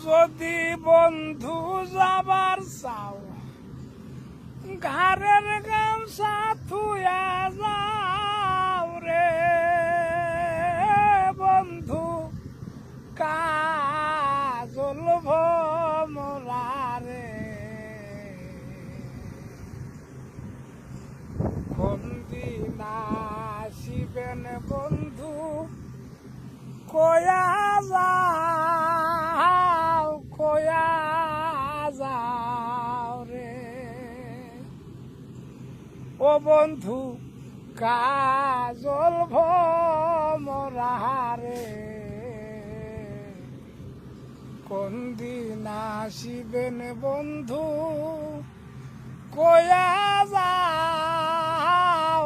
যদি বন্ধু যাবার চাও ঘরের গামছা থুয়া যাও রে বন্ধু কাজল ভোমরা রে কোন দিন আসিবেন বন্ধু কয়া যাও রে ও বন্ধু কাজল ভোমরা রে কোন দিন আসিবেন বন্ধু কয়া যাও